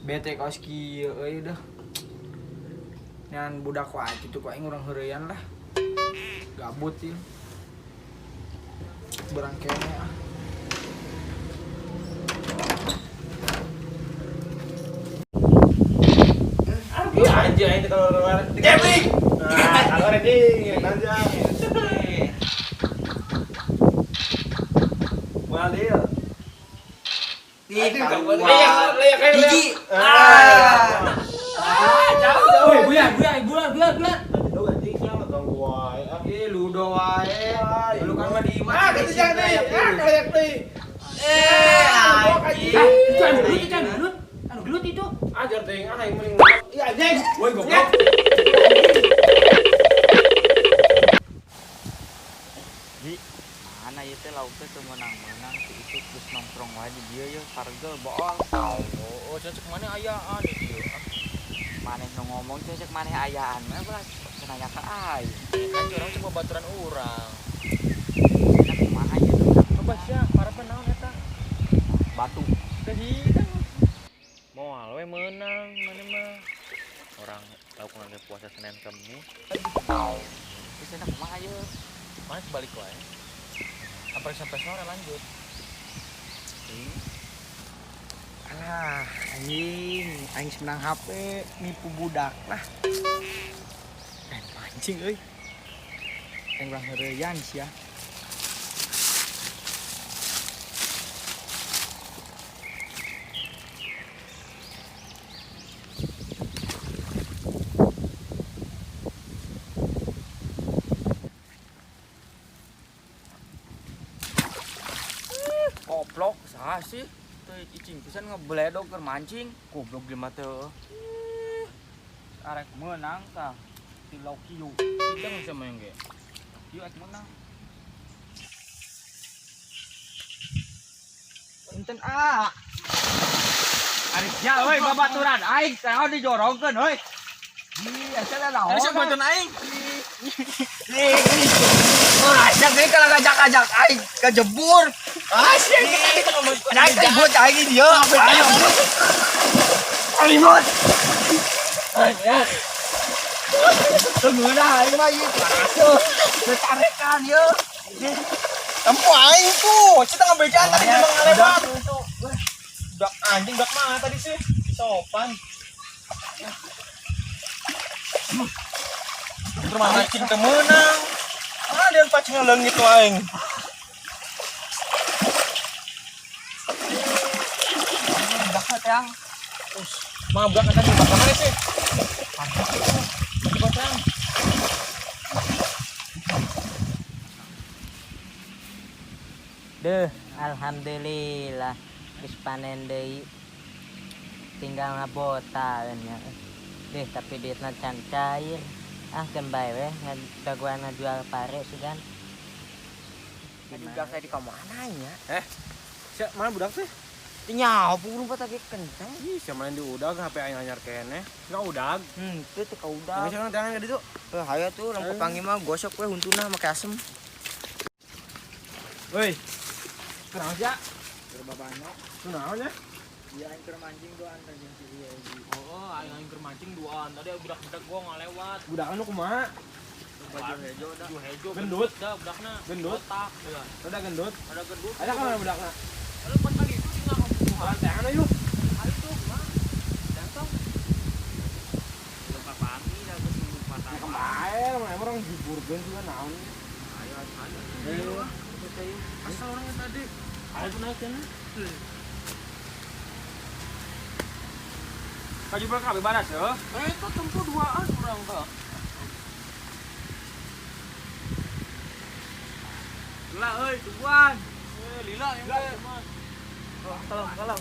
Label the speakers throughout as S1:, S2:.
S1: bete kaos kieu euy dah. Ngan budak wae kitu kok aing urang heureyan lah. Gabut ieu. Berang kene ah.
S2: Iya aja itu kalau keluar gambling. Nah, kalau ready aja. Walir.
S1: Gigi.
S2: Jauh.
S1: Woi, bulan.
S2: Aduh anjing jangan ganggu wae.
S1: Ih, ludo wae. Lu kan mah di imah.
S2: Gitu jangan deh. Kayak deh.
S1: Itu anu gelut itu.
S2: Ajar teh yang mending. Iya anjing.
S1: Woi, goblok.
S3: Di mana ieu teh lauk teh teu meunang-meunang si itu geus nongkrong wae di dieu yeuh pargel boong.
S1: Oh, cocok mana ayaan ieu.
S3: Maneh nu ngomong teh cek maneh ayaan mah belas nanya ka aing.
S1: Kan curang cuma baturan urang.
S3: Cenah kumaha ieu teh?
S1: Coba sia, para penaon eta?
S3: Batu.
S1: Teh hidang. Moal we meunang mana mah. Orang tahu kan puasa Senin Kamis.
S3: Terus cenah kumaha ieu?
S1: Mana balik wae. Sampai sore lanjut. Alah, aing menang HP nipu budak lah. Mancing euy. Aing urang heureyan sia.
S3: Goblok saha sih? Teu icing pisan ngebledog keur mancing. Goblok di mah teu. Arek meunang tah si Lokiu.
S1: Jangan sama yang ge.
S3: Ieu arek meunang.
S1: Enten Arek ja euy babaturan aing teh dijorongkeun euy. Asa naon? Asa bantuan aing. Ajak deui kalau ngajak-ajak aing kejebur. Asyik. Aing kejebur aing dia. Ayo. Alimut. Ayo. Tunggu dah aing mah ieu. Tarekan ieu. Tempo aing tuh. Kita ngebejaan tadi memang ngalewat. Dak anjing dak mana tadi sih? Sopan. Rumah mancing teu meunang. Dia pacing leungit wae. Bakal tang. Mah budak kan di bakal mana sih? Coba tang.
S4: Deuh, alhamdulillah geus panen deui. Tinggal ngabota nya. Deh, tapi duitna can cair. Ah, keun bae we ngaguana jual pare sugan.
S3: Budak tadi ka mana nya?
S2: Sia mana budak teh?
S4: Teu nyaho burung patah ge kenceng.
S2: Ih, sia mana di udag HP aing anyar kene. Enggak udag.
S4: Teu teu kaudah.
S2: Geus tangan ka ditu.
S4: Hayo tuh urang papanggih mah gosok we huntuna make asem.
S2: Woi. Kenapa sih?
S1: Berbabano.
S2: Kunaon nya?
S1: Iya aing keur mancing doan teh jeung si ieu. Oh, aing keur mancing doan. Tadi budak-budak gua ngalewat.
S2: Budak anu kumaha?
S1: Baju hejo dah. Baju hejo.
S2: Gendut.
S1: Dah budakna.
S2: Gendut.
S1: Botak.
S2: Ada gendut.
S1: Ada gendut.
S2: Ada kan budakna?
S1: Lalu pas tadi itu tinggal ngomong.
S2: Tangan ayo.
S1: Hari itu mah. Datang. Buka pagi dah geus patah.
S2: Kemarin orang hiburkeun juga naon.
S1: Ayo.
S2: Ayo.
S1: Asal orangnya tadi. Ayo naik sana.
S2: Kaju berapa baras ya?
S1: Itu tempo duaan orang tuh. Lila euy, tungguan. Lila yang ge. Kalau.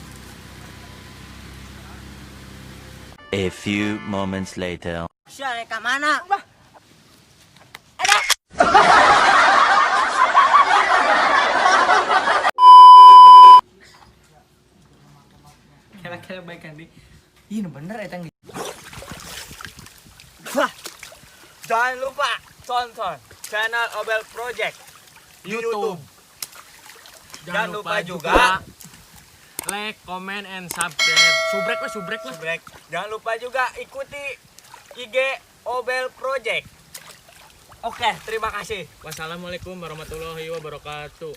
S5: A few moments later.
S4: Sia rek ka mana?
S1: Kira-kira baik kan di. Iya bener eta di.
S3: Jangan lupa tonton channel Obel Project YouTube. Jangan lupa juga
S1: like, comment, and subscribe. Subrek.
S3: Jangan lupa juga ikuti IG Obel Project. Oke, terima kasih.
S1: Wassalamualaikum warahmatullahi wabarakatuh.